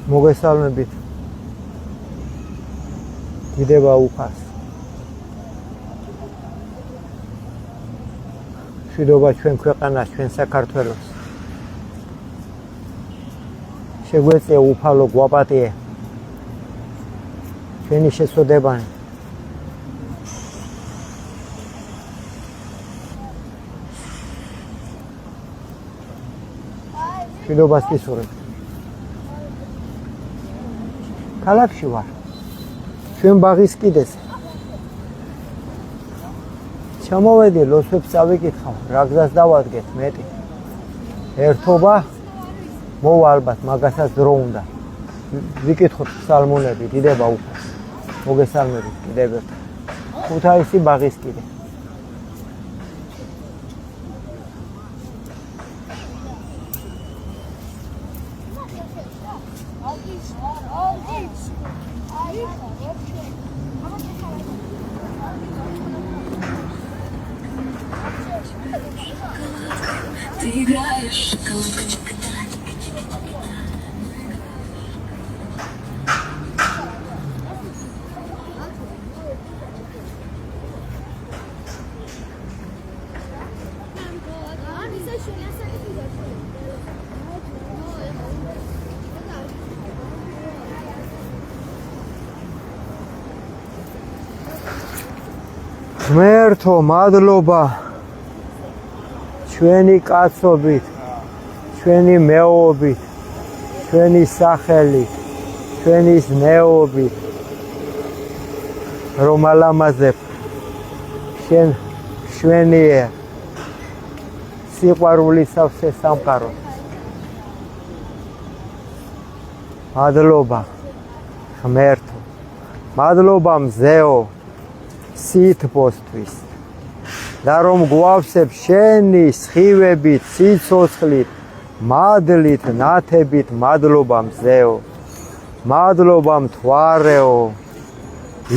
მოგესალმებით. დიდება უფას. მშვიდობა ჩვენ ქვეყანას, ჩვენ საქართველოს. შეგვეწია უფალო გვაპატიე. ჩვენი შესოდებანი. მშვიდობას გისურვებ. ქალაქში ვარ. ჩვენ ბაღის კიდეზე. ჩამოვედი, ლოცვებს წავიკითხავ, რა გზას დავადგეთ მეტი. ერთობა მოვა ალბათ, მაგასაც დრო უნდა. ვიკითხოთ ფსალმუნები, დიდება უფას. მოგესალმებით კიდევ ერთხელ. ქუთაისი ბაღის კიდე. ღმერთო, მადლობა ჩვენი კაცობით, ჩვენი მეობით, ჩვენი სახელით, ჩვენი ზნეობით, რომ ალამაზებ შენ შვენიერ სიყვარულის სავსე სამყარო. მადლობა ღმერთო, მადლობა მზეო სითბოსთვის და რომ გვავსებ შენი სხივებით, სიცოცხლით, მადლით, ნათებით, მადლობა მზეო, მადლობა მთვარეო,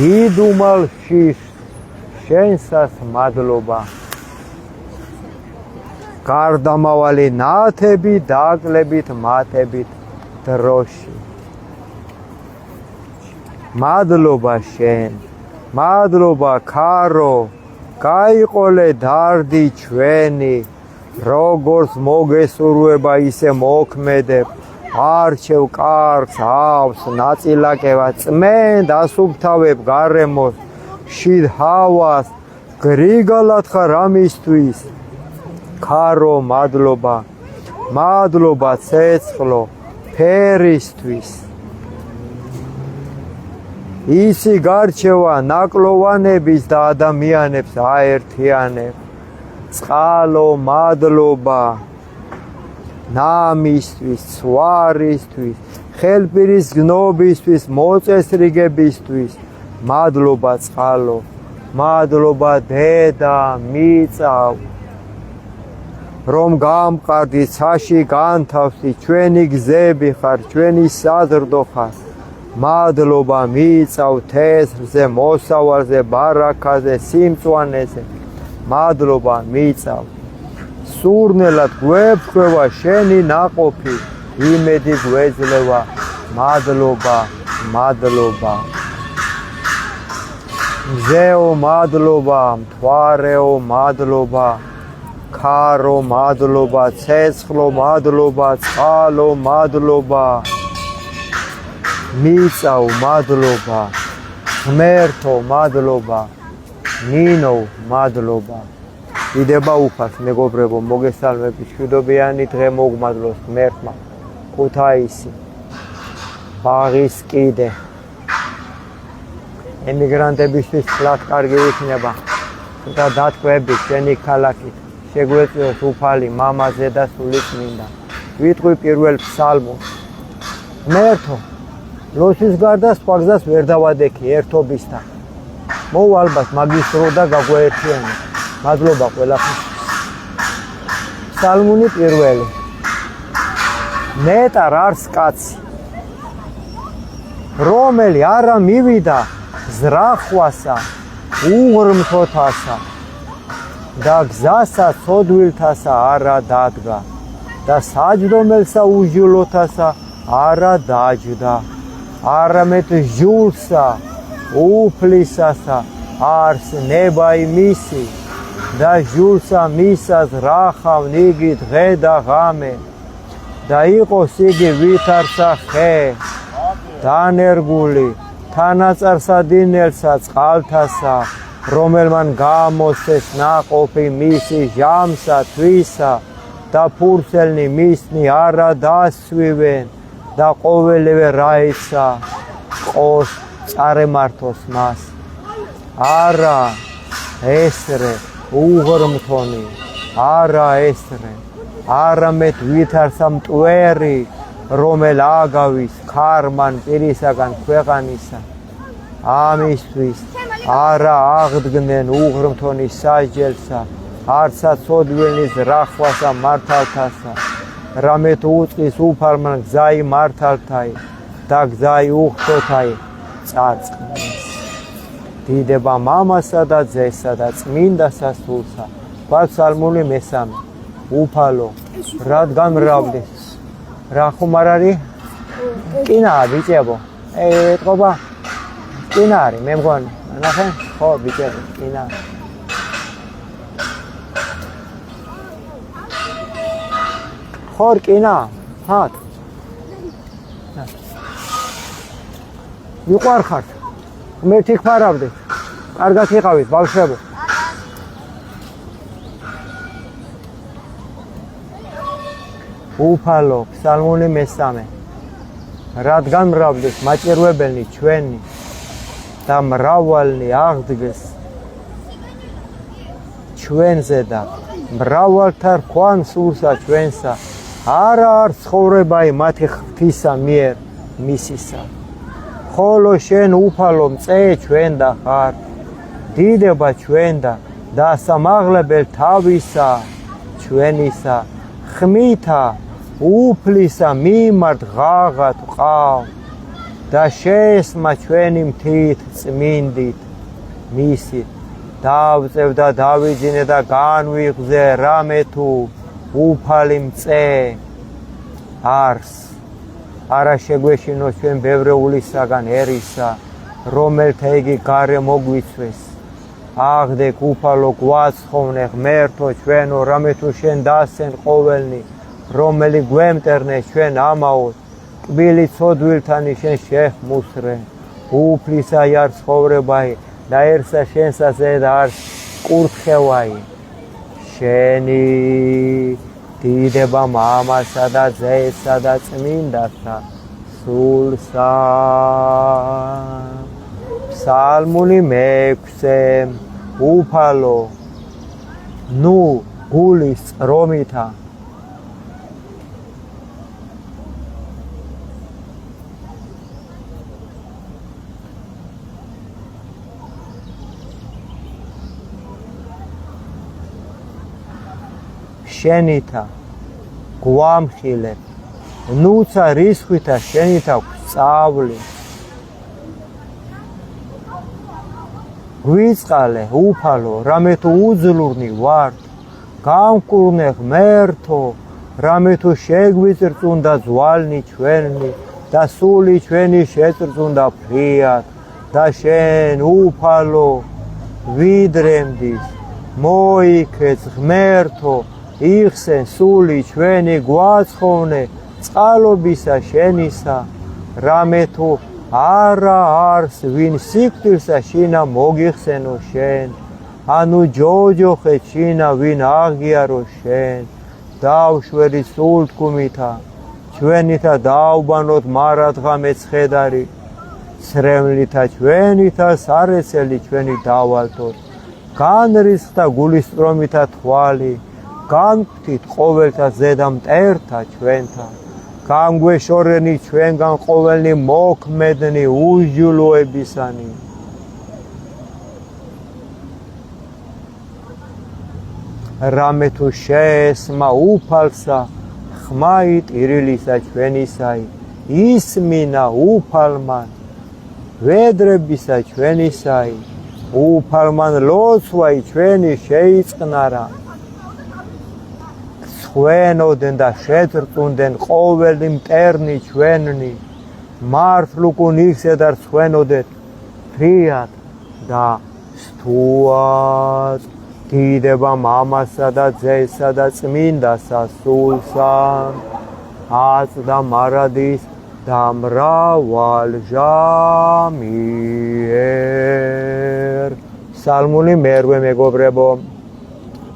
იდუმალში შენსას მადლობა. გარდამავალი ნათებით, დაკლებით, მათებით დროში. მადლობა შენ. მადლობა ქარო, გაიყოლე დარდი ჩვენი, როგორც მოგესურვება ისე მოქმედებ, არჩევ კარგს, ავს, ნაწილაკება, წმენდ ასუფთავებ გარემოს, შიდ ჰავას, გრიგალად ხარ ამისთვის. ქარო, მადლობა, მადლობა ცეცხლო, ფერისთვის. ისი გარჩევა ნაკლოვანების და ადამიანებს აერთიანებს. წყალო, მადლობა ნამისთვის, ცვარისთვის, ხელფირის გნობისთვის, მოწესრიგებისთვის. მადლობა წყალო, მადლობა დედა, მიწავ, რომ გამყარდი ცაში განთავსდი, ჩვენი გზები ხარ, ჩვენი საზრდო ხარ. მადლობა მიწავ თესლზე, მოსავალზე, ბარაქაზე, სიმწვანეზე. მადლობა მიწავ. სურნელად გვეფხვევა შენი ნაყოფი, იმედი გვეძლევა. მადლობა, მადლობა. მზეო მადლობა, მთვარეო მადლობა, ქარო მადლობა, ცეცხლო მადლობა, წყალო მადლობა. მიწავ მადლობა, ღმერთო მადლობა, ნინო მადლობა. დიდება უფას მეგობრებო, მოგესალმებით, მშვიდობიანი დღე მოგმადლოს ღმერთმა. ქუთაისი ბაღის კიდე. ემიგრანტებისთვის ხლად კარგი იქნება და დათქვები შენი ქალაქით. შეგვეწიოს უფალი მამაზე და სულიწმინდა. ვიტყვი პირველ ფსალმოს. ღმერთო, ლოცვის გარდა სხვა გზას ვერ დავადექი ერთობისთან. მოვა ალბათ მაგის დრო და გაგვაერთიანე. მადლობა ყველაფერს. ფსალმუნი პირველი. ნეტარ არს კაცი, რომელი არა მივიდა ზრახვასა, უღრმთოთასა და გზასა ცოდვილთასა არა დადგა და საჯდომელსა უჯილოთასა არა დაჯდა არამედ ჟულსა უფლისასა არს ნება იმისი და ჟულსა მისას რახავ ნიგი დღე და ღამე და იყოს იგი ვითარცა ხე დანერგული თანაწარსა დინელსა წყალთასა რომელმან გამოსცეს ნაყოფი მისი ჟამსა თვისა და ფურცელნი მისნი არა დასვივენ და ყოველივე რაისა ყოს წარემართოს მას არა ესრე უღრმთონი არა ესრე არამედ ვითარცა მტვერი რომელ აგავის ქარმან პირისაგან ქვეყანისა ამისთვის არა აღდგნენ უღრმთონი საჯელსა არცა ცოდვილის რახვასა მართალთასა რამეთ უწყის უფალმან გზაი მართალთაი და გზაი უხთოთაი წარწყნეს დიდება მამასა და ძესა და წმინდა სასულსა პსალმული მესამე უფალო რადგან მრავლეს რა ხომ არ არის კინაა ბიჭებო ეთყობა კინა არის მე მგონი ნახე ხო ბიჭებო კინა ხორ კინა ხათ მიყვარხართ მე თიქფარავდეთ კარგად იყავით ბავშვებო უფალო ფსალმული მესამე რადგან მრავლეს მაჭირვებელნი ჩვენი და მრავალნი აღდგეს ჩვენზე და მრავალთა რქვან სულსა ჩვენსა არა არ ცხოვრებაი მათი ღვთისა მიერ მისისა ხოლო შენ უფალო მწე ჩვენ და ხარ დიდება ჩვენ და სამაღლებელ თავისა ჩვენისა ხმითა უფლისა მიმართ ღაღად ყავ და შეესმა ჩვენი მთით წმინდით მისით დავწევ და დავიძინე და განვიღზე რამე თუ უფალი მწე არს არა შეგვეშინო ჩვენ ბევრეულისაგან ერისა რომელთა იგი გარე მოგვიცვეს აღდეკ უფალო გვაცხოვნე ღმერთო ჩვენო რამე თუ შენ დასცენ ყოველნი რომელი გვემტერნე ჩვენ ამაოდ კბილი ცოდვილთანი შენ შეჰმუსრე უფლისა არ ცხოვრებაი დაერსა შენსა ზედა არ კურთხევაი შენი დიდება მამასა და ძესა და წმინდასა სულსა ფსალმული მეექვსე უფალო ნუ გულის წრომითა შენითა გვამხილე ნუცა რისხვითა შენითა გვსწავლი გვიწყალე უფალო რამე თუ უძლურნი ვართ გამკურნე ღმერთო რამე თუ შეგვიწრწუნდა ძვალნი ჩვენი და სული ჩვენი შეწრწუნდა ფრიად და შენ უფალო ვიდრემდის მოიქეც ღმერთო იხსენ სული ჩვენი გვაცხოვნე წყალობისა შენისა რამე თუ არა არს ვინ სიკვდილსა შინა მოგიხსენო შენ ანუ ჯოჯოხე შინა ვინ აღიარო შენ დავშვერი სულთქუმითა ჩვენითა დავბანოთ მარადღა მეცხედარი სრემლითა ჩვენითა სარეცელი ჩვენი დავალთოთ განრისხთა გულისწრომითა თვალი განგვთით ყოველთა ზედა მტერთა ჩვენთა გამგვეშორენი ჩვენგან ყოველნი მოქმედნი უჟულოებისანი რამე თუ შეესმა უფალსა ხმაი ტირილისა ჩვენისაი ისმინა უფალმან ვედრებისა ჩვენისაი უფალმან ლოცვაი ჩვენი შეიწყნარა სხვენოდენ და შეწრწუნდნენ ყოველი მტერნი ჩვენი მართლ უკუნ იქცედარ სხვენოდეთ ფრიად და სტუად დიდება მამასა და ძესა და წმინდასა სულსა აწდა მარადის და მრავალ ჟამიერ სალმული მერვე მეგობრებო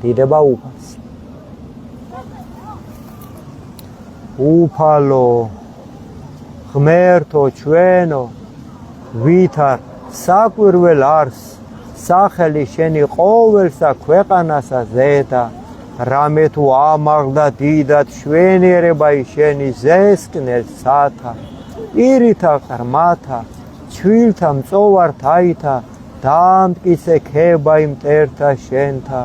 დიდება უფალს უფალო ღმერთო ჩვენო ვითარ საკვირველ არს სახელი შენი ყოველსა ქვეყანასა ზედა რამე თუ ამაღლდა დიდად შვენიერება შენი ზესკნელსათა პირითა ყრმათა ჩვილთა მწოვართაითა დაამტკიცე ქება იმ მტერთა შენთა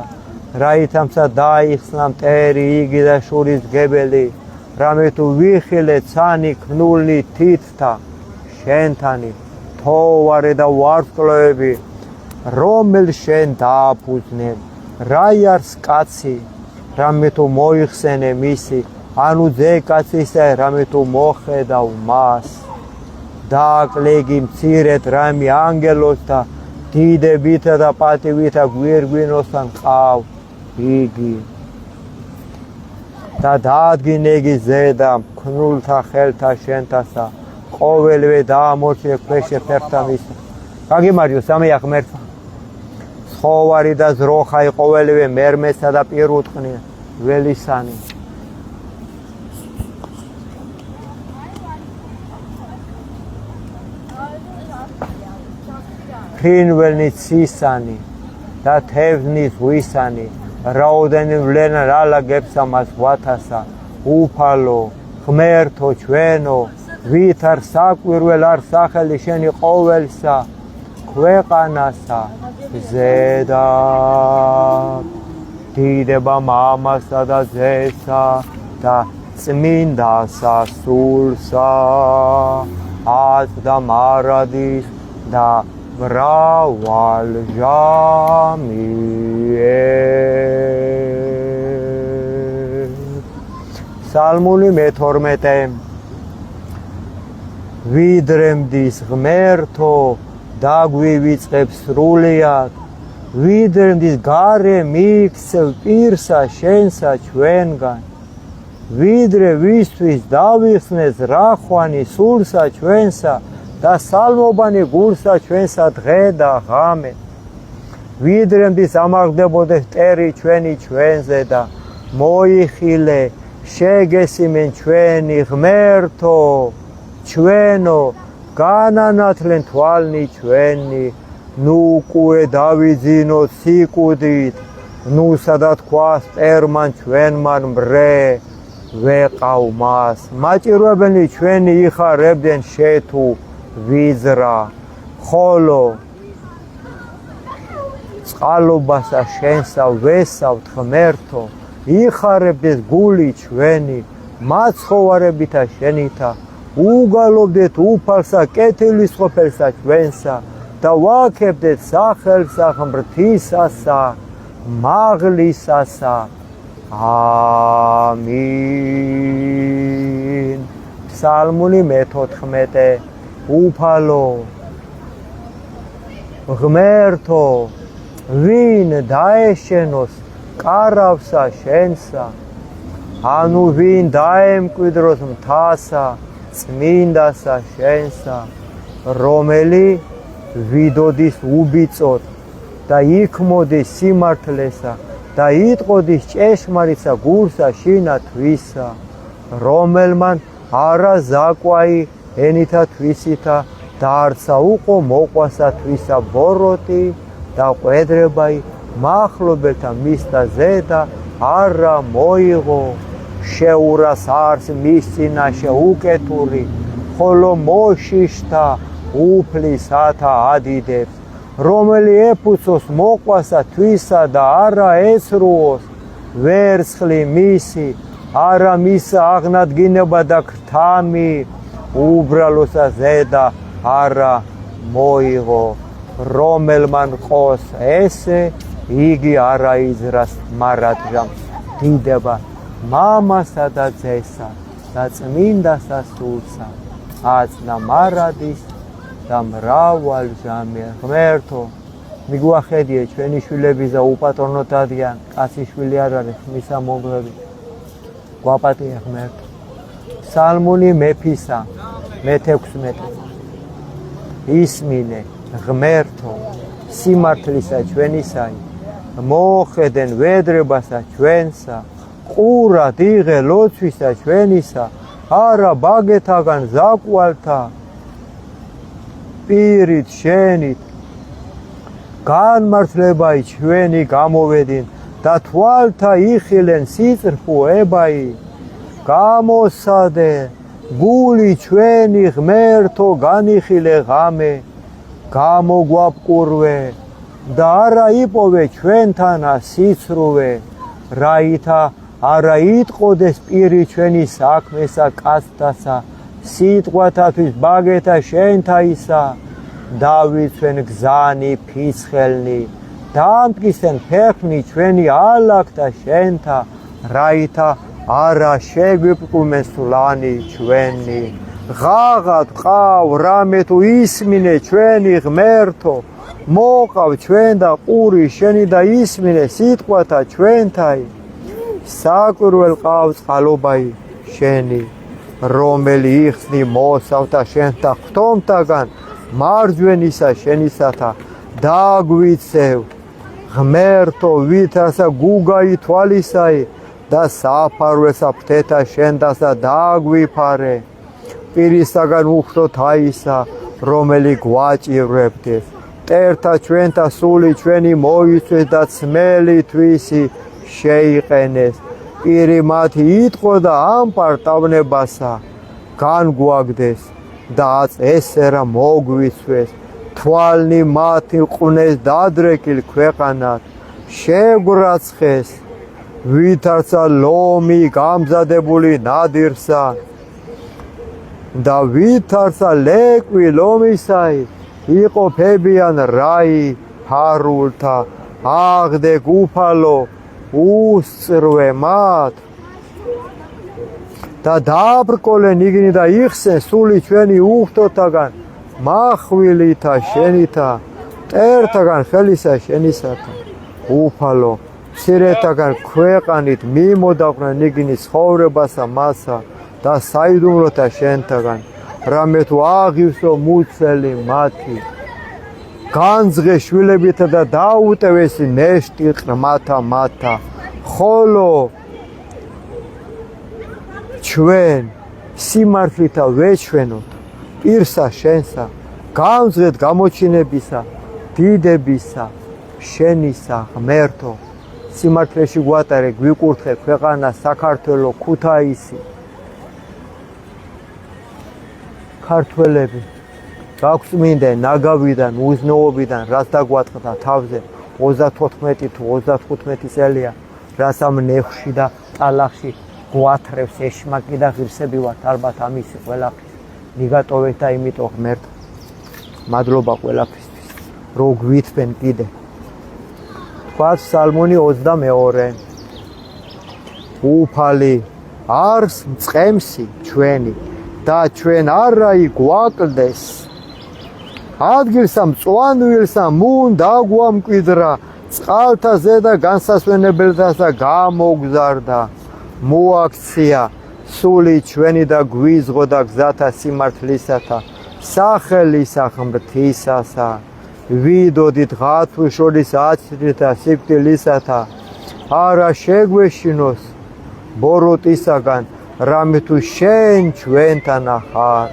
რაითამსა დაიხსნა მტერი იგი და შურისგებელი რამე თუ ვიხილე ცანი ქნული თითთა შენთანი თოვარე და ვარსკვლავები რომელ შენ დააფუძნე რაი არის კაცი რამე თუ მოიხსენე მისი ანუ ძე კაცისა რამე თუ მოხედავ მას დააკლეგი მცირედ რამე ანგელოს და დიდებითა და პატივითა გვირგვინოსთან ყავ იგი და დაადგინე ზედა ქნულთა ხელთა შენთასა ყოველვე დაამორჩილე ქვეშე ფერთა მისა გაგიმარჯოს სამი აღმერთვა ცხოვარი და ზროხაი ყოველვე მერმესა და პირუტყნი ველისანი ფრინველნი ცისანი და თევზნი ზღვისანი რაოდენი ვლენა რალაგებს ამას ვათასა უფალო ღმერთო ჩვენო ვით არ საკვირველ არ სახელი შენი ყოველსა ქვეყანასა ზედა დიდება მამასა და ძესა და წმინდასა სულსა აწდა მარადის და მრავალ ჟამიერ სალმული მე-12 ვიდრე მდის ღმერთო დაგვივიწყებს სრულიად ვიდრე მდის გარე მიიქცევ პირსა შენსა ჩვენგან ვიდრე ვისთვის დავიხსნეს რახვანი სულსა ჩვენსა და სალმობანი გულსა ჩვენსა დღე და ღამე ვიდრე მდის ამაღლდებოდეს მტერი ჩვენი ჩვენზე და მოიხილე შეგესიმენ ჩვენი ღმერთო ჩვენო განანათლენ თვალნი ჩვენი ნუ უკუე დავიძინოთ სიკუდით ნუ სადა თქვას მტერმან ჩვენმან მრე ვეყავ მას მაჭირვებელნი ჩვენი იხარებდნენ შეთუ ვიზრა ხოლო წყალობასა შენსა ვესავთ ღმერთო იხარებდეს გული ჩვენი მაცხოვარებითა შენითა უგალობდეთ უფალსა კეთილის ყოფილსა ჩვენსა და ვაქებდეთ სახელსა ღმრთისასა მაღლისასა ამინ სალმული მე-14 უფალო ღმერთო ვინ დაეშენოს კარავსა შენსა ანუ ვინ დაემკვიდროს მთასა წმინდასა შენსა რომელი ვიდოდის უბიწოდ და იქმოდის სიმართლესა და იტყოდის ჭეშმარიტსა გულსა შინა თვისა რომელმან არა ზაკვაი ენითა თვისითა და არცა უყო მოყვასა თვისა ბოროტი და ყვედრებაი მახლობელთა მისთა ზედა არა მოიღო შეურას არს მის წინაშე უკეთური ხოლო მოშიშთა უფლისათა ადიდებს რომელი ეფუცოს მოყვასა თვისა და არა ესრუოს ვერცხლი მისი არა მისა აღნადგინება და ქრთამი უბრალოსა ზედა არა მოიღო რომელმან ყოს ესე იგი არა იზრას მარადჟამს დიდება მამასა და ძესა და წმინდა სასულსა აწნა მარადის და მრავალ ჟამია. ღმერთო, მიგვახედიე ჩვენი შვილების და უპატრონო დადიან, კაცი შვილი არ არის, ხმისა მომღები. გვაპატია ღმერთო. ფსალმუნი მეფისა მე-16. ისმინე ღმერთო სიმართლისა ჩვენისაი, მოხედენ ვედრებასა ჩვენსა, ყურად იღე ლოცვისა ჩვენისა, არა ბაგეთაგან ზაკვალთა პირით შენით განმართლებაი ჩვენი გამოვედინ და თვალთა იხილენ სიწრფოებაი. გამოსადე გული ჩვენი ღმერთო განიხილე ღამე, გამოგვაპყურვე და არა იპოვე ჩვენთანა სიცრუვე, რაითა არა იტყოდეს პირი ჩვენი საქმესა კაცთასა, სიტყვათათვის ბაგეთა შენთაისა, დავიცვენ გზანი ფიცხელნი, დამტკიცენ ფეხნი ჩვენი ალაგთა შენთა, რაითა არა შეგვიპყუმეს სულანი ჩვენი. ღაღად ყავ რამე თუ ისმინე ჩვენი ღმერთო, მოყავ ჩვენ და ყური შენი და ისმინე სიტყვათა ჩვენთაი. საკვირველ ყავ წყალობაი შენი, რომელი იხსნი მოსავთა შენთა ხტომთაგან მარჯვენისა შენისათა დაგვიცევ. ღმერთო ვითარსა გუგაი თვალისაი და საფარვესა ფრთეთა შენდასა დაგვიფარე. პირისაგან უხდო თაისა, რომელი გვაჭირვებდეს. მტერთა ჩვენთა სული ჩვენი მოიცვეს და ძმელი თვისი შეიყენეს. პირი მათი იტყო და ამპარტავნებასა განგვაგდეს და წესერა მოგვიცვეს. თვალნი მათი ყვნეს დადრეკილ ქვეყანად, შეგვრაცხეს. ვითარცა ლომი გამზადებული ნადირსა და ვითარცა ლეკვი ლომისაი, იყოფებიან რაი ფარულთა, აღდე უფალო უსწრვე მათ და დააბრკოლენ იგნი და იხსენ სული ჩვენი უხდოთაგან მახვილითა შენითა, მტერთაგან ხელისა შენისათა. უფალო მცირეთაგან ქვეყანით მიმოდაყვნენ იგნი ცხოვრებასა მასა და საიდუმლოთა შენთაგან, რამე თუ აღივსო მუცელი მათი. განძღე შვილებითა და დაუტევესი ნეშტი ყრმათა მათა, ხოლო ჩვენ სიმართლითა ვეჩვენოთ პირსა შენსა, გამძღეთ გამოჩინებისა დიდებისა შენისა ღმერთო. სიმართლეში გვატარე, გვიკურთხე ქვეყანა საქართველო, ქუთაისი, ქართველები გაგვწმინდე ნაგავიდან, უზნეობიდან, რაც დაგვატყდა თავზე 34 თუ 35 წელია, რაც ამ ნეხში და ტალახში გვათრევს ეშმაკი და ღირსები ვართ, ალბათ ამისი ყველაფრის მიგატოვეთ და იმიტომ ღმერთო მადლობა ყველაფრისთვის, რომ გვითბენ კიდე. თქვათ ფსალმუნი 22. უფალი არს მწყემსი ჩვენი და ჩვენ არაი გვაკლდეს. ადგილსა მწვანვილსა მუნ დაგვამკვიდრა, წყალთა ზედა განსასვენებელთასა გამოგზარდა. მოაქცია სული ჩვენი და გვიზღო და გზათა სიმართლისათა, სახელისა ღმრთისასა. ვიდოდით ღათვი შორის აცრითა სიკვდილისათა, არა შეგვეშინოს ბოროტისაგან, რამე თუ შენ ჩვენთანა ხარ.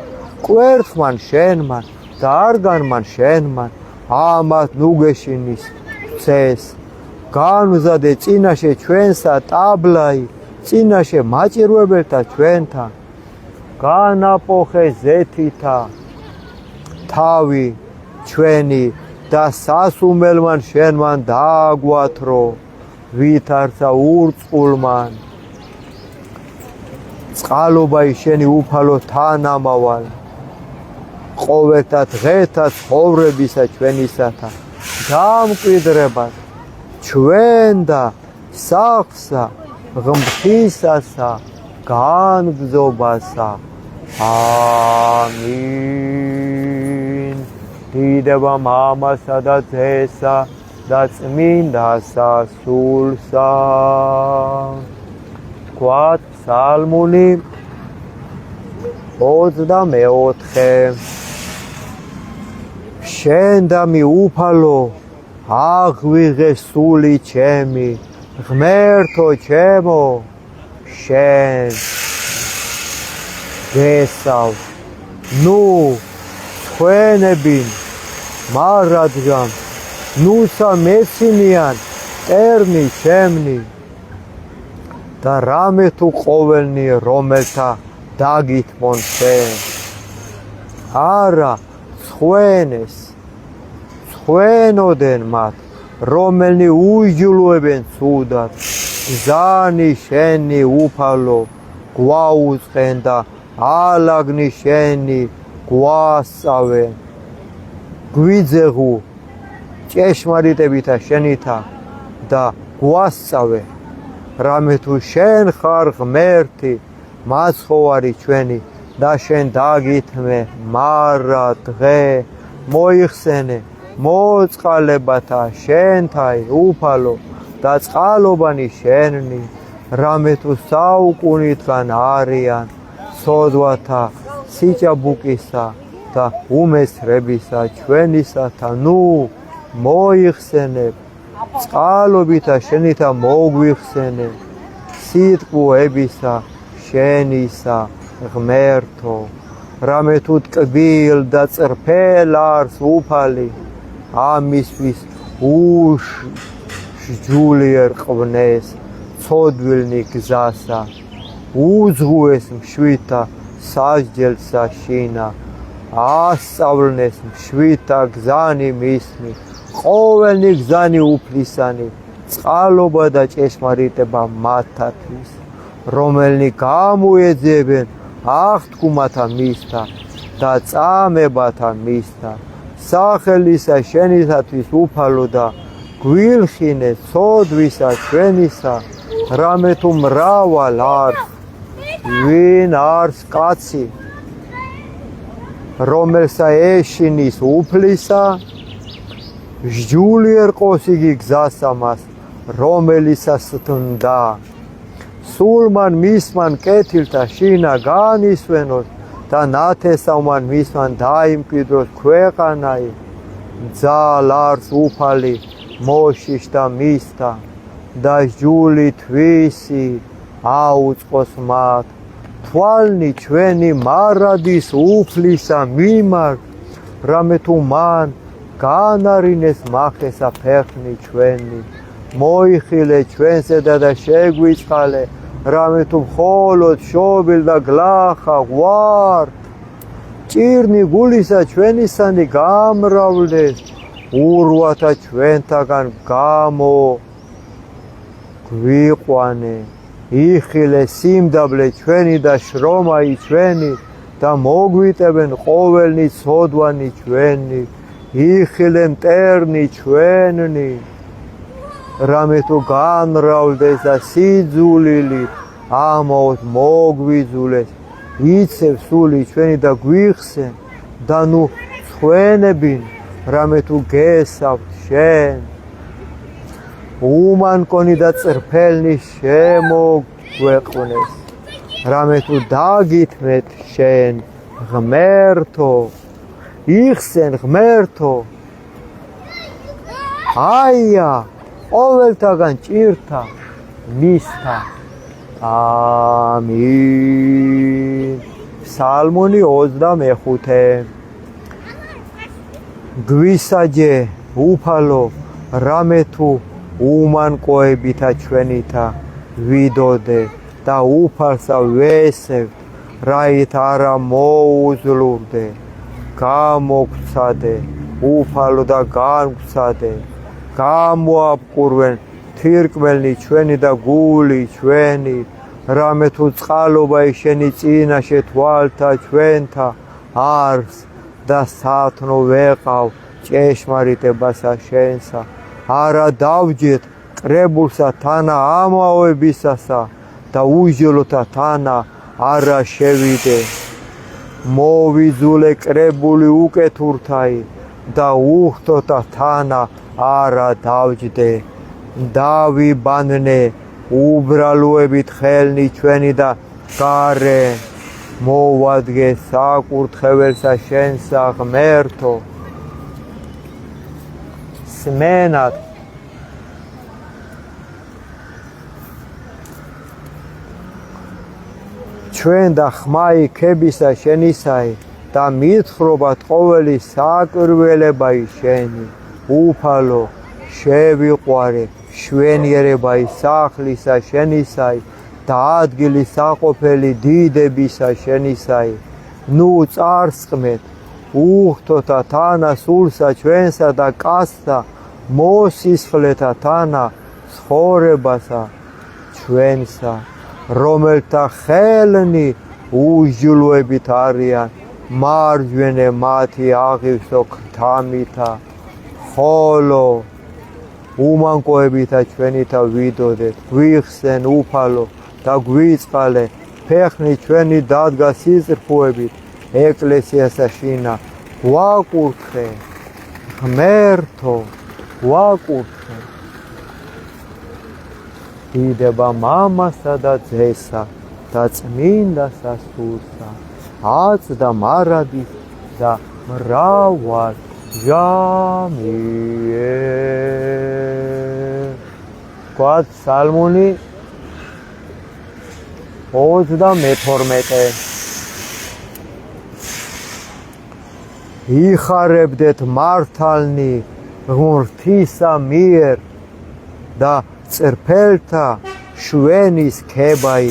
კვერთხმან შენმან და არგანმან შენმან, ამათ ნუგეშინის ცეს. განვზადე წინაშე ჩვენსა ტაბლაი, წინაშე მაჭირვებელთა ჩვენთან. განაპოხე ზეთითა თავი ჩვენი და სასუმელმან შენმან დააგვათრო, ვითარცა ურწყულმან. წყალობაი შენი უფალო თანამავალ, ყოველთა დღეთა ცხოვრებისა ჩვენისათა, დამკვიდრებად ჩვენ და სახლსა ღმრთისასა განგზობასა. ამინ. დიდება მამასა და ძესა და წმინდასა სულსა. გვათ ფსალმუნი 24. შენ და მიუფალო აღვიღე სული ჩემი, ღმერთო ჩემო, შენ გესავ. ნუ თქვენებინ მარადგან ნუსა მეცინიან ტერნი ჩემნი და რამე თუ ყოველნი რომელთა დაგითმონ შენ. არა ცხვენეს ცხვენოდენ მათ რომელნი უჯულუებენ ცუდად. გზანი შენი უფალო გვაუწყენ და ალაგნი შენი გვასწავენ. გვიძეღუ ჭეშმარიტებითა შენითა და გვასწავე. რამე თუ შენ ხარ ღმერთი მაცხოვარი ჩვენი და შენ დაგითმე მარა დღე მოიხსენე მოწყალებათა შენთაი უფალო და წყალობანი შენნი. რამე თუ საუკუნითგან არიან სოდვათა სიჭაბუკისა და უმესრებისა ჩვენისათა. ნუ მოიხსენებ წყალობითა შენითა მოგვიხსენე სიტყვებისა შენისა ღმერთო. რამე თუ ტკბილ და წრფელ არს უფალი ამისთვის უშჯულიერ ყვნეს ცოდვილნი გზასა. უძღვეს მშვითა სასჯელსა შინა. ასწავლნეს მშვითა გზანი მისნი. ყოველნი გზანი უფლისანი წყალობა და ჭეშმარიტება მათთვის. რომელნი გამოეძებენ აღთქმათა მისთა და წამებათა მისთა. სახელისა შენისათვის უფალო და გვილხინე ცოდვისა ჩვენისა. რამე თუ მრავალ არს ვინ არს კაცი რომელსა ეშინის უფლისა. სჯულიერ ყოს იგი გზასა მას რომელიცას თნდა. სულმან მისმან კეთილთა შინა განისვენოს და ნათესავმან მისმან დაიმკვიდროს ქვეყანაი. ძალ არს უფალი მოშიშ და მისთა და სჯული თვისი აუწყოს მათ. თვალნი ჩვენი მარადის უფლისა მიმართ. რამე თუ მან განარინეს მახესა ფეხნი ჩვენი. მოიხილე ჩვენსედა და შეგვიწყალე. რამე თუ მხოლოდ შობილ და გლახა ვარ. ჭირნი გულისა ჩვენისანი გამრავლეს. ურვათა ჩვენთაგან გამოგვიყვანე. იხილე სიმდაბლე ჩვენი და შრომაი ჩვენი და მოგვიტებენ ყოველნი ცოდვანი ჩვენი. იხილე მტერნი ჩვენნი. რამე თუ განრავლდეს და სიძულილი ამაოდ მოგვიძულეს. იცევ სული ჩვენი და გვიხსენ და ნუ ცხვენებინ. რამე თუ გესავთ შენ უმანკონი და წრფელნი შემოგვეყვნეს. რამე თუ დაგითმეთ შენ ღმერთო. იხსენ ღმერთო. აია ყოველთაგან ჭირთა მისთა. ამინ. ფსალმუნი 25. გვისაჯე უფალო რამე თუ უმანკოებითა ჩვენითა ვიდოდე და უფალსა ვესევთ. რაით არა მოუძლურდე. გამოგვცადე უფალო და განგვცადე. გამოაბყურვენ თირკმელნი ჩვენი და გული ჩვენი. რამე თუ წყალობა შენი წინაშე თვალთა ჩვენთა არს და სათნო ვეყავ ჭეშმარიტებასა შენსა. არა დავჯეთ კრებულსა თანა ამავებისასა და უჯელოთა თანა არა შევიდე. მოვიძულე კრებული უკეთურთაი და უხთოთა თანა არა დავჯდე. დავიბანნე უბრალოებით ხელნი ჩვენი და გარე მოვადგე საკურთხეველსა შენსა ღმერთო. სმენად ჩვენ და ხმა იქებისა შენისაი და მითხრობათ ყოველი საკვირველებაი შენი. უფალო შევიყვარე შვენიერებაი სახლისა შენისაი და ადგილის საყოფელი დიდებისა შენისაი. ნუ წარსყმეთ უხთოთა თანა სულსა ჩვენსა და კაცსა მოსისხლეთა თანა ცხოვრებასა ჩვენსა, რომელთა ხელნი უჯილოებით არიან მარჯვენე მათი აღივსო ქრთამითა, ხოლო უმანკოებითა ჩვენითა ვიდოდეთ. გვიხსენ უფალო და გვიწყალე, ფეხნი ჩვენი დადგა სიწრფოებით ეკლესიასა შინა. ვაკურთხე ღმერთო, ვაკურთხე. დიდება მამასა და ძესა და წმინდა სასულსა, აწდა მარადის და მრავალ ჟამიე. გვაქვს სალმუნი 32. იხარებდეთ მართალნი ღმრთისა მიერ და წრფელთა შვენის ქებაი.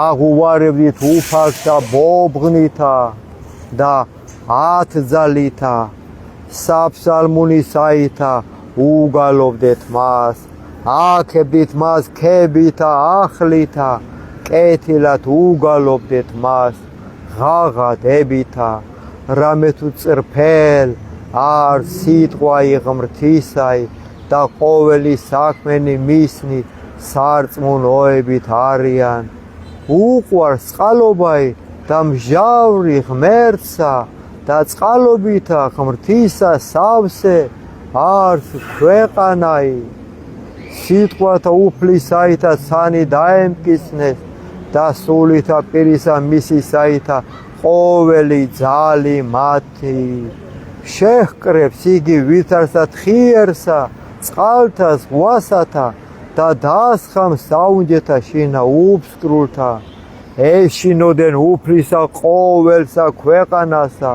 აღუვარებდით უფალსა ბობღნითა და ათძალითა, საფსალმუნისაითა უგალობდეთ მას. აქებდით მას ქებითა ახლითა, კეთილად უგალობდეთ მას ღაღადებითა. რამე თუ წრფელ არ სიტყვაი ღმრთისაი და ყოველი საქმენი მისნი სარწმუნოებით არიან. უყვარს წყალობაი და მჟავრი ღმერთსა და წყალობითა ღმრთისა სავსე არს ქვეყანაი. სიტყვათა უფლისაითა ცანი დაემკისნეს და სულითა პირისა მისისაითა ყოველი ძალი მათი. შეჰკრებს იგი ვითარსა თხიერსა, წყალთა ზღვასათა და დაასხამს საუნჯეთა შინა უბსკრულთა. ეშინოდენ უფლისა ყოველსა ქვეყანასა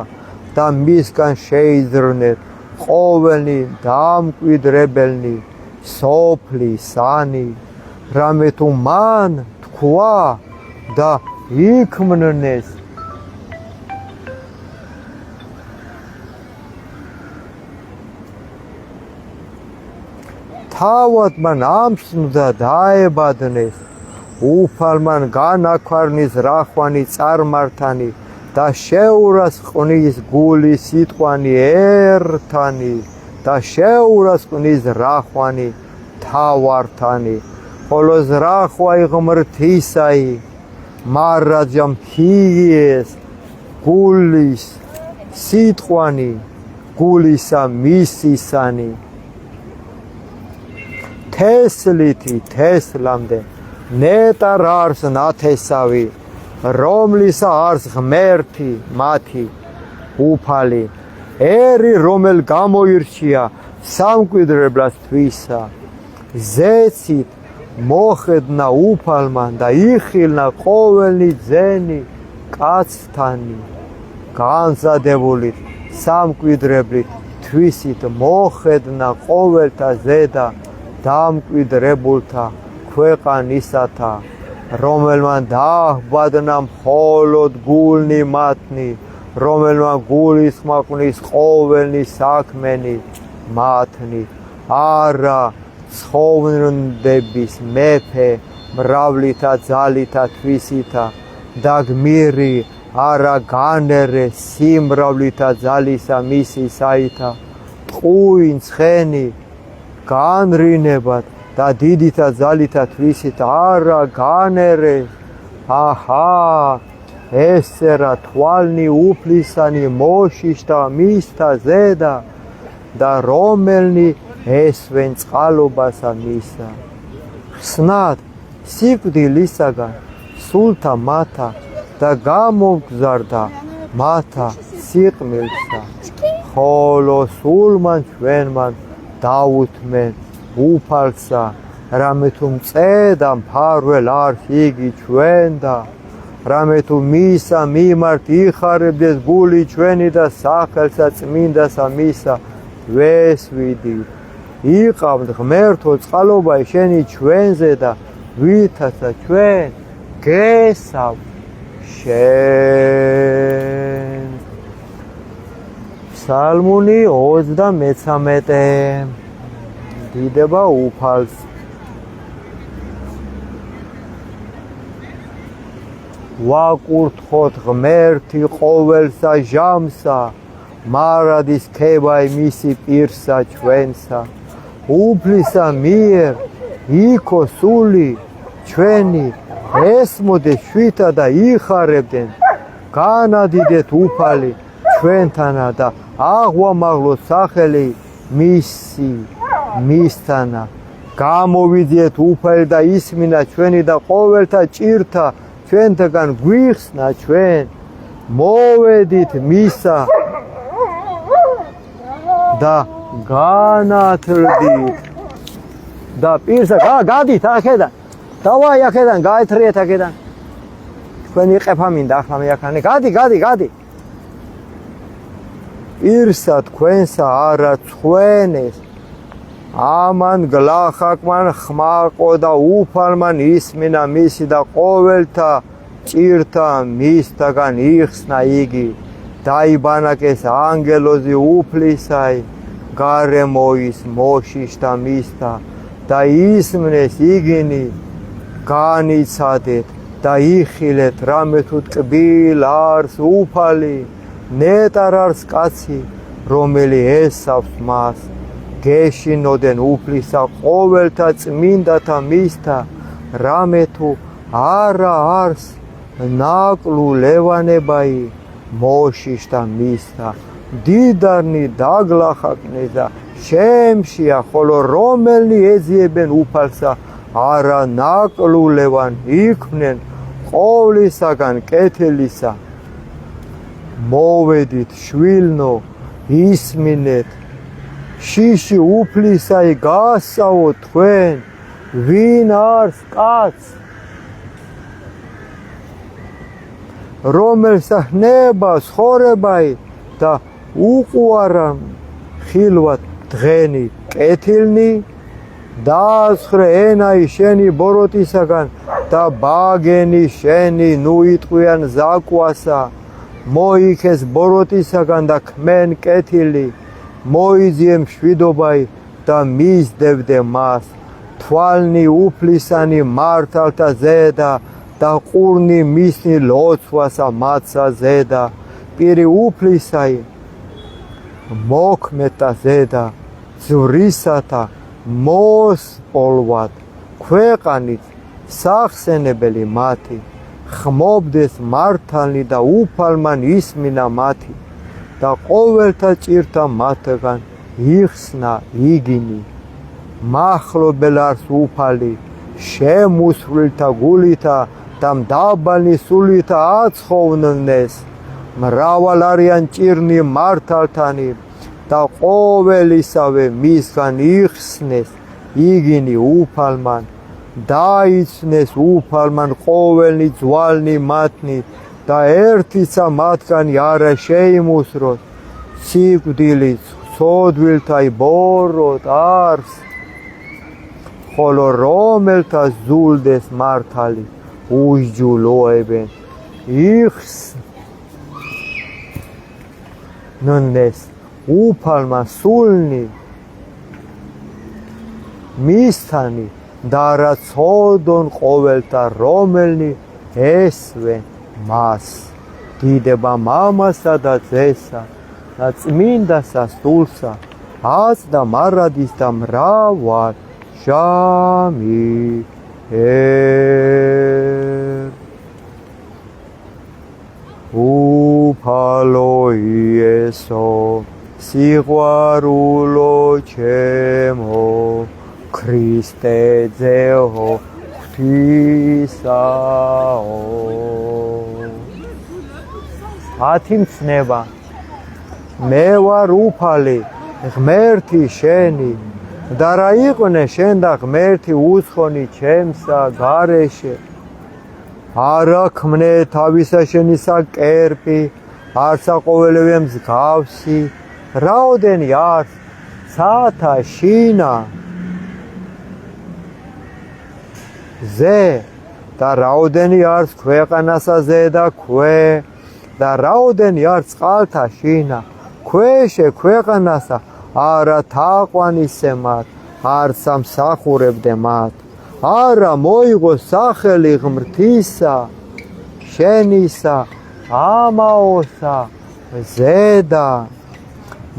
და მისგან შეიძრნეთ ყოველი დამკვიდრებელნი სოფლი სანი. რამე თუ მან თქვა და იქმნეს. თავად მან ამსნდა დაებადნეს. უფალმან განაქვარნის რახვანი წარმართანი და შეურას ყნის გული სიტყვანი ერთანი და შეურას ყნის რახვანი თავართანი. ხოლო ზრახვაი ღმრთისაი მარაჯა მთიეს გულის სიტყვანი გულისა მისისანი. თესლითი თესლამდე ნეტარ არს ნათესავი, რომლისა არს ღმერთი მათი უფალი. ერი რომელ გამოირჩია სამკვიდრებლად თვისა. ზეცით მოხედნა უფალმან და იხილნა ყოველი ძენი კაცთანი. განზადებული სამკვიდრებლით თვისით მოხედნა ყოველთა ზედა დამკვიდრებულთა ქვეყანისათა, რომელმან დააბადნა მხოლოდ გულნი მათნი, რომელმან გულის ხმაყვნის ყოველი საქმენი მათნი. არა ცხოვრდების მეფე მრავლითა ძალითა თვისითა და გმირი არა განერე სიმრავლითა ძალისა მისისაითა. ტყუი ცხენი განრინებად და დიდითა ძალითა თვისით არა განერეს. აჰა, ესერა თვალნი უფლისანი მოშიშთა მისთა ზედა და რომელნი ესვენ წყალობასა მისა. ხსნად სიკვდილისაგან სულთა მათა და გამოგზარდა მათა სიყმილსა. ხოლო სულმან ჩვენმან დაუთმენ უფალსა, რამე თუ მწედა მფარველ არს იგი ჩვენ და რამე თუ მისა მიმართ იხარებდეს გული ჩვენი და სახელსა წმინდასა მისა ვესვიდი. იყავთ ღმერთო წყალობა შენი ჩვენზე და ვითაცა ჩვენ გესავ შენ. ფსალმუნი 33. დიდება უფალს. ვაკურთხოთ ღმერთი ყოველსა ჟამსა, მარადის ქებაი მისი პირსა ჩვენსა. უფლისა მიერ იქო სული ჩვენი ესმოდეს შვითა და იხარებდნენ. განადიდეთ უფალი ჩვენთანა და აღვამაღლოთ სახელი მისი მისთანა. გამოვიძიეთ უფალი და ისმინა ჩვენი და ყოველთა ჭირთა ჩვენთაგან გვიხსნა ჩვენ. მოვედით მისა და განათლდით და პირსა გადით აქედან. დავაი აქედან გაეთრიეთ აქედან. თქვენ იყეფა მინდა ახლა მე აქანე. გადი. პირსა თქვენსა არა ცხვენეს. ამან გლახაკმან ხმაყო და უფალმან ისმინა მისი და ყოველთა ჭირთა მისთაგან იხსნა იგი. დაიბანაკეს ანგელოზი უფლისაი გარემოის მოშიშთა მისთა და ისმნეს იგინი. განიცადეთ და იხილეთ რამე თუ ტკბილ არს უფალი ნეტარ არს კაცი რომელი ესავს მას. გეშინოდენ უფლისა ყოველთა წმინდათა მისთა რამე თუ არა არს ნაკლუ ლევანებაი მოშიშთა მისთა. დიდარნი დაგლახაკნეს და შემშია, ხოლო რომელნი ეძიებენ უფალსა არა ნაკლულევან იქმნენ ყოვლისაგან კეთილისა. მოვედით შვილნო ისმინეთ შიში უფლისაი გასავო თქვენ ვინ არს კაც რომელსა ჰნება ცხოვრებაი და უყვარა ხილვად დღენი კეთილნი. დაასხრე ენაი შენი ბოროტისაგან და ბაგენი შენი ნუ იტყვიან ზაკვასა. მოიქეს ბოროტისაგან და ქმენ კეთილი. მოიძიე მშვიდობაი და მისდევდე მას. თვალნი უფლისანი მართალთა ზედა და ყურნი მისნი ლოცვასა მათსა ზედა. პირი უფლისაი მოქმეთა ზედა ზვრისათა მოსპოლვად. ქვეყანით სახსენებელი მათი. ხმობდეს მართალნი და უფალმან ისმინა მათი და ყოველთა ჭირთა მათგან იხსნა იგინი. მახლობელ არს უფალი შემუსვლილთა გულითა და მდაბალნი სულითა აცხოვნნეს. მრავალ არიან ჭირნი მართალთანი და ყოველისავე მისგან იხსნეს იგინი უფალმან. დაიცნეს უფალმან ყოველნი ძვალნი მათნი და ერთიცა მათგანი არა შეიმუსროს. სიკვდილით სოდვილთაი ბოროტ არს, ხოლო რომელთა ზულდეს მართალი უსჯულოებენ. იხსნეს უფალმა სულნი მისთანი და რა ცოდონ ყოველთა რომელნი ესვენ მას. დიდება მამასა და ძესა და წმინდასა სულსა აწდა მარადის და მრავალ ჟამი უფალო იესო სიყვარულო ჩემო ქრისტე ძეო ღვთისაო 10 მცნება მე ვარ უფალი ღმერთი შენი და რა იყვნენ შენ და ღმერთი უცხონი ჩემსა გარეშე არა ქმნე თავისა შენისა კერპი არცა ყოველივე მსგავსი რაოდენი არს სათა შინა ზე და რაოდენი არს ქვეყანასა ზე და ქვე და რაოდენი არს წყალთა შინა ქვეშე ქვეყანასა არა თაყვანისე მათ არც ამსახურებდე მათ არა მოიღო სახელი ღმრთისა შენისა ამაოსა ზედა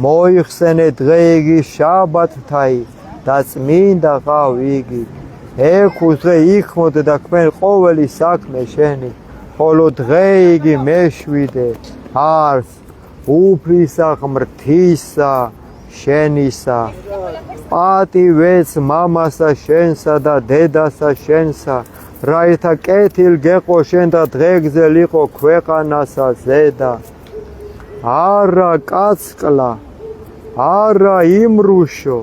მოიხსენე დღე იგი შაბათთაი და წმინდა ყავ იგი ექვსი დღე იქმოდ და ქმენ ყოველი საქმე შენი ხოლო დღე იგი მეშვიდე არს უფლისა ღმრთისა შენისა პატივეც მამასა შენსა და დედასა შენსა რაითა კეთილ გეყო შენ და დღეგზელიყო ქვეყანასა ზედა არა კაცკლა არა იმრუშო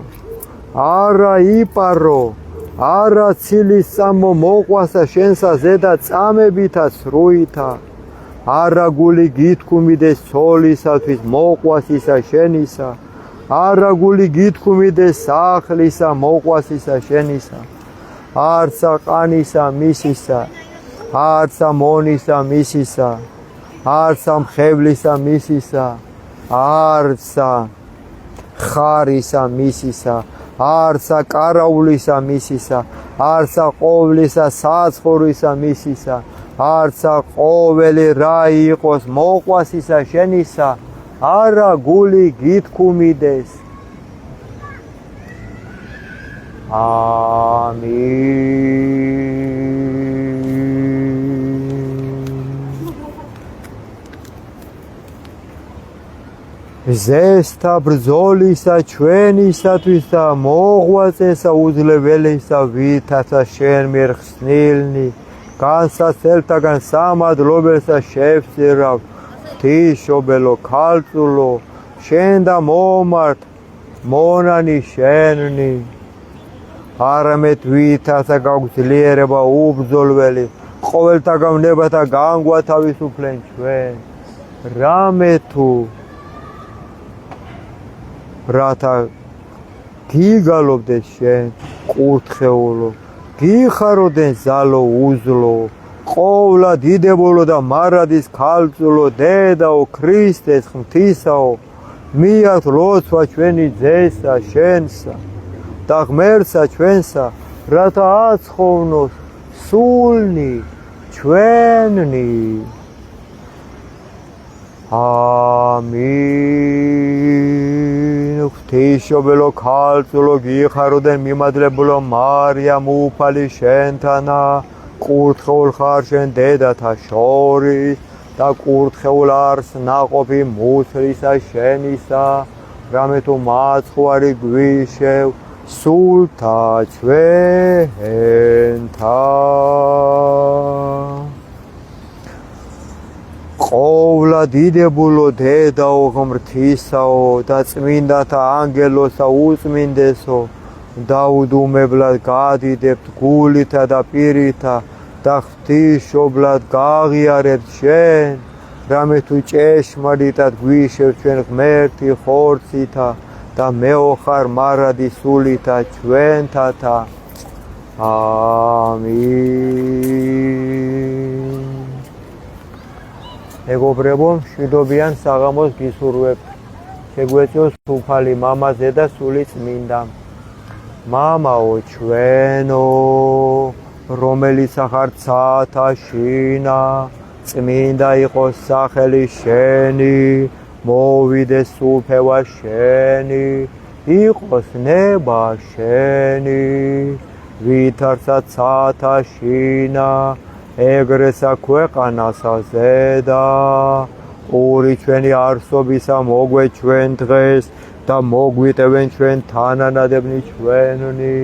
არა იპარო არა ცილის სამო მოყვასა შენსა ზედა წამებითა სრუითა არა გული გითქმიდეს ცოლისათვის მოყვასისა შენისა არა გული გითქმიდეს სახლისა მოყვასისა შენისა არცა ყანისა მისისა არცა მონისა მისისა არცა მხევლისა მისისა არცა ხარისა მისისა არცა კარაულისა მისისა არცა ყოვლისა საცხოვრისა მისისა არცა ყოველი რა იყოს მოყვასისა შენისა არა გული გითქმიდეს ამინ ზესთა ბრძოლისა ჩვენისათვის და მოღვაწესა უძლებელისა ვითაცა შენ მიერ ხსნილნი განსაცდელთაგან სამადლობელსა შევწირავ ღვთისმშობელო ქალწულო შენ და მომართ მონანი შენნი არამედ ვითაცა გაგვძლიერება უბრძოლველი ყოველთაგან ნებათა განგვათავისუფლენ ჩვენ რამე თუ რათა გიგალობდეს შენ კურთხეულო გიხაროდენ ზალო უზლო ყოვლა დიდებულო და მარადის ქალწულო დედაო ქრისტეს ღვთისაო მიათ ლოცვა ჩვენი ძესა შენსა და ღმერთსა ჩვენსა რათა აცხოვნოს სულნი ჩვენი ამინ ღვთისმშობელო ქალწულო გიხაროდენ მიმადლებულო მარიამ უფალი შენთანა კურთხეულ ხარ შენ დედათა შორის და კურთხეულ არს ნაყოფი მუცლისა შენისა რამე თუ მაცხვარი გვიშევ სულთა ჩვენთა ყოვლა დიდებულო დედაო ღმრთისაო და წმინდათა ანგელოსა უწმინდესო დაუდუმებლად გადიდებთ გულითა და პირითა და ღვთისმშობლად გაღიარებთ შენ რამე თუ ჭეშმარიტად გვიშევ ჩვენ ღმერთი ხორცითა და მეოხარ მარადი სულითა ჩვენთათა ამინ მეგობრებო მშვიდობიან საღამოს გისურვებთ შეგვეწიოს უფალი მამაზე და სული წმინდა მამაო ჩვენო რომელიც ახარ ცათა შინა წმინდა იყოს სახელი შენი მოვიდეს სულფევა შენი იყოს ნება შენი ვითარცაც ათაშინა ეგრესა ქვეყანასა ზედა ორი ჩვენი არსობისა მოგვე ჩვენ დღეს და მოგვიტევენ ჩვენ თანანადებნი ჩვენი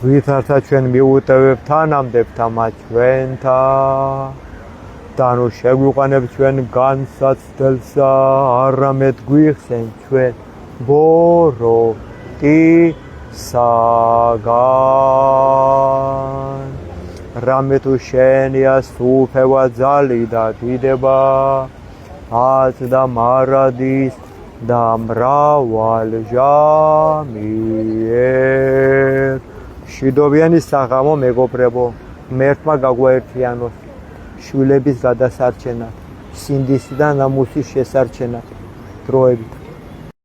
ვითარცა ჩვენ მიუტევებ თანამდებთა მათ ჩვენთან და ნუ შეგვიყვანებ ჩვენ განსაცდელსა არამედ გვიხსენ ჩვენ ბოროტისაგან რამე თუ შენია სუფევა ძალი და დიდება ათ და მარადის და მრავალჟამიერ მშვიდობიანი საღამო მეგობრებო მერთმა გაგვაერთიანოს შვილების გადასარჩენად სინდისი და ნამუსის შესარჩენად დროებით